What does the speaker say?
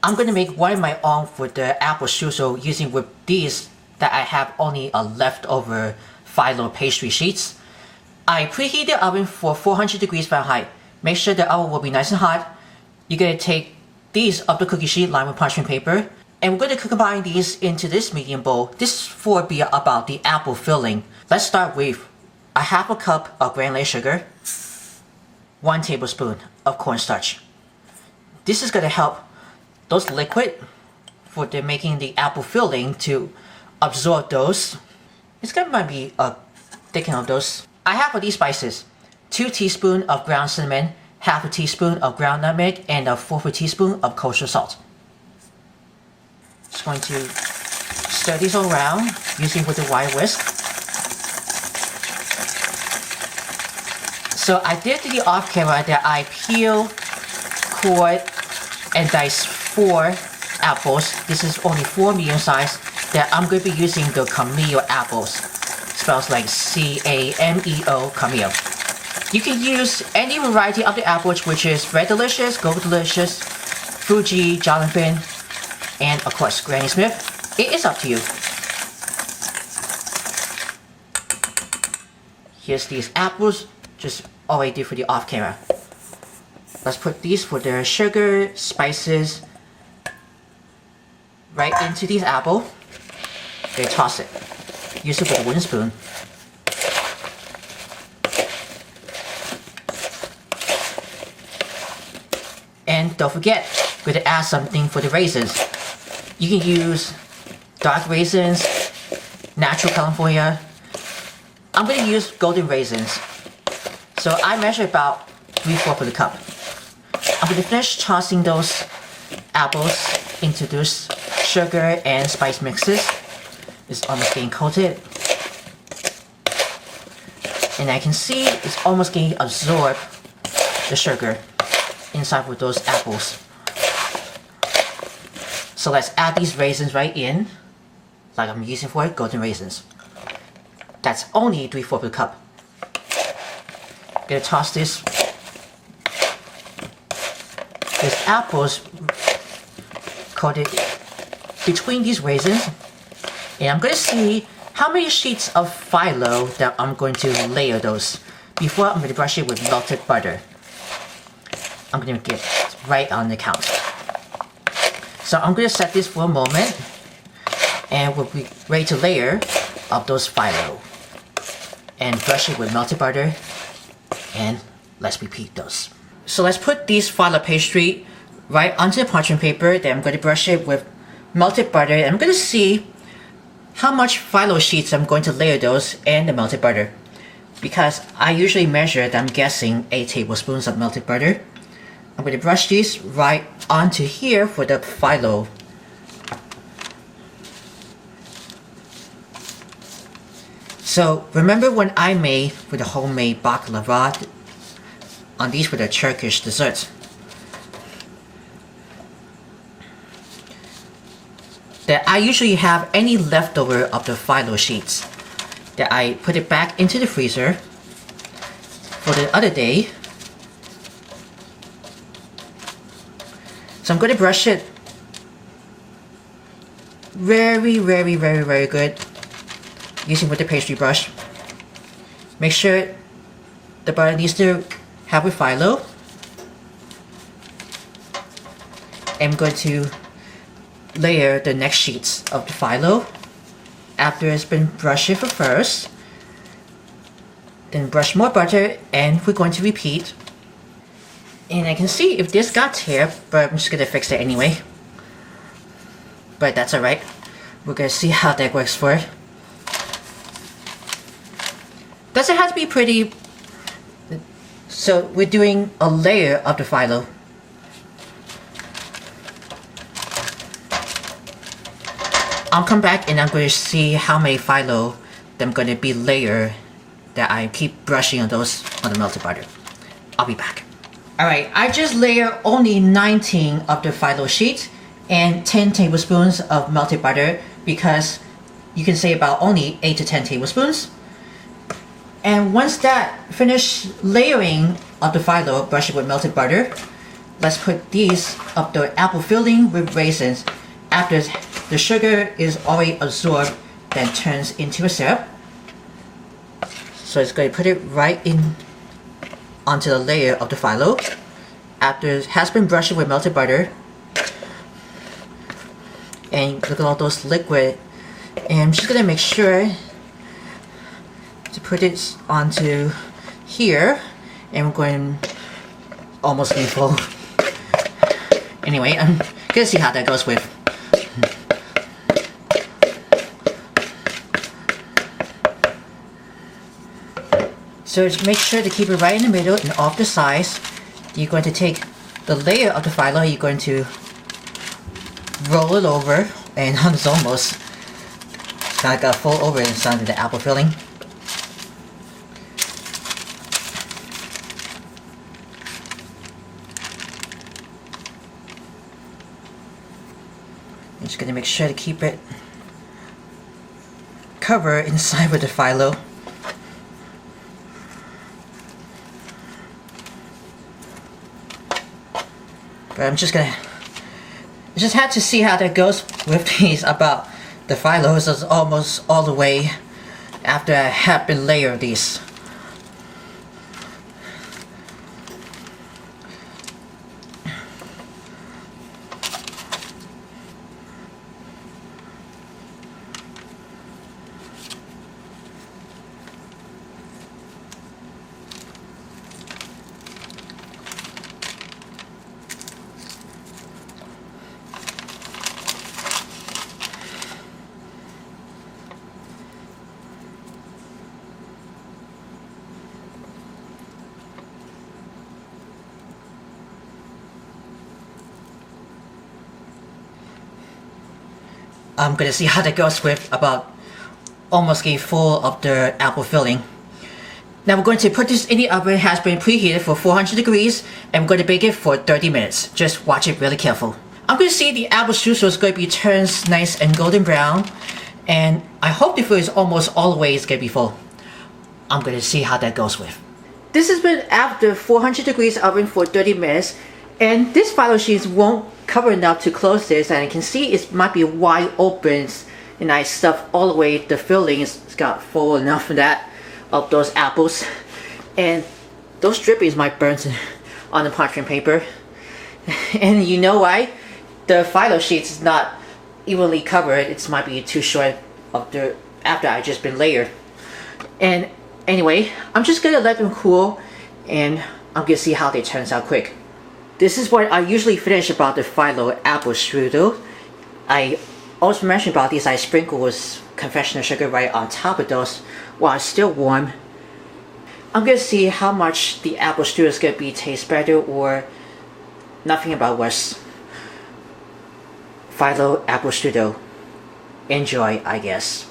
I'm going to make one of my own for the apple strudel using with these that I have only a leftover Phyllo Pastry Sheets. I preheat the oven for 400 degrees Fahrenheit. Make sure the oven will be nice and hot. You're going to take these of the cookie sheet lined with parchment paper, and we're going to combine these into this medium bowl. This is for about the apple filling. Let's start with a half a cup of granulated sugar, 1 tablespoon of cornstarch. This is going to help those liquid for making the apple filling to absorb those. It's going to be a thickening of those. I have for these spices 2 teaspoons of ground cinnamon, half a teaspoon of ground nutmeg, and a 1/4 teaspoon of kosher salt. Just going to stir these all around using with the wire whisk. So I did the off camera that I peel, core, and dice 4 apples. This is only 4 medium size that I'm going to be using the Cameo apples. Spells like C-A-M-E-O, Cameo. You can use any variety of the apples, which is Red Delicious, Gold Delicious, Fuji, Jonathan, and of course Granny Smith. It is up to you. Here's these apples, just all I did for the off camera. Let's put these for the sugar, spices, right into these apples. Then toss it. Use it with a wooden spoon. And don't forget, we're going to add something for the raisins. You can use dark raisins, natural California. I'm going to use golden raisins. So I measure about 3/4 of the cup. I'm going to finish tossing those apples into this sugar and spice mixes. It's almost getting coated. And I can see it's almost getting absorbed the sugar inside with those apples. So let's add these raisins right in, like I'm using for it, golden raisins. That's only 3/4 of the cup. Gonna toss this apples coated between these raisins, and I'm gonna see how many sheets of phyllo that I'm going to layer those before I'm gonna brush it with melted butter. I'm gonna get right on the count. So I'm gonna set this for a moment, and we'll be ready to layer up those phyllo and brush it with melted butter, and let's repeat those. So let's put these Phyllo pastry right onto the parchment paper. Then I'm going to brush it with melted butter, and I'm going to see how much Phyllo sheets I'm going to layer those and the melted butter, because I usually measure that I'm guessing 8 tablespoons of melted butter. I'm going to brush these right onto here for the phyllo. So remember when I made with the homemade baklava on these for the Turkish desserts, that I usually have any leftover of the phyllo sheets that I put it back into the freezer for the other day. So I'm going to brush it very good using with the pastry brush. Make sure the butter needs to have with phyllo. I'm going to layer the next sheets of the phyllo after it's been brushed for first. Then brush more butter, and we're going to repeat. And I can see if this got tear, but I'm just going to fix it anyway. But that's alright. We're going to see how that works for it. Doesn't have to be pretty. So we're doing a layer of the phyllo. I'll come back and I'm going to see how many phyllo that I'm going to be layered that I keep brushing on those on the melted butter. I'll be back. Alright, I just layered only 19 of the phyllo sheets and 10 tablespoons of melted butter, because you can say about only 8 to 10 tablespoons. And once that finished layering of the phyllo, brush it with melted butter. let's put these up the apple filling with raisins. After the sugar is already absorbed, then turns into a syrup. So it's going to put it right in onto the layer of the phyllo. After it has been brushed with melted butter. And look at all those liquid. And I'm just going to make sure to put it onto here. And we're going almost be full. Anyway, I'm gonna see how that goes with. So just make sure to keep it right in the middle and off the sides. You're going to take the layer of the phyllo, you're going to roll it over, and it's almost got to fold over inside of the apple filling. I'm just going to make sure to keep it covered inside with the phyllo. But I'm just gonna just have to see how that goes with these. About the phyllos is almost all the way after I have been layered these. I'm gonna see how that goes with about almost getting full of the apple filling. Now we're going to put this in the oven. It has been preheated for 400 degrees and we're going to bake it for 30 minutes. Just watch it really careful. I'm going to see the apple strudel is going to be turned nice and golden brown, and I hope the food is almost all the way it's going to be full. I'm going to see how that goes with. This has been after 400 degrees oven for 30 minutes, and this phyllo sheets won't cover enough to close this, and you can see it might be wide open, and I stuffed all the way the filling is got full enough of that of those apples, and those drippings might burn on the parchment paper. And you know why? The phyllo sheets is not evenly covered. It might be too short of the after I just been layered. And anyway, I'm just gonna let them cool, and I'm gonna see how they turns out quick. This is what I usually finish about the Filo Apple Strudel. I also mentioned about these. I sprinkle with confectioner sugar right on top of those while it's still warm. I'm gonna see how much the apple strudel is gonna be taste better or nothing about worse. Phyllo Apple Strudel. Enjoy, I guess.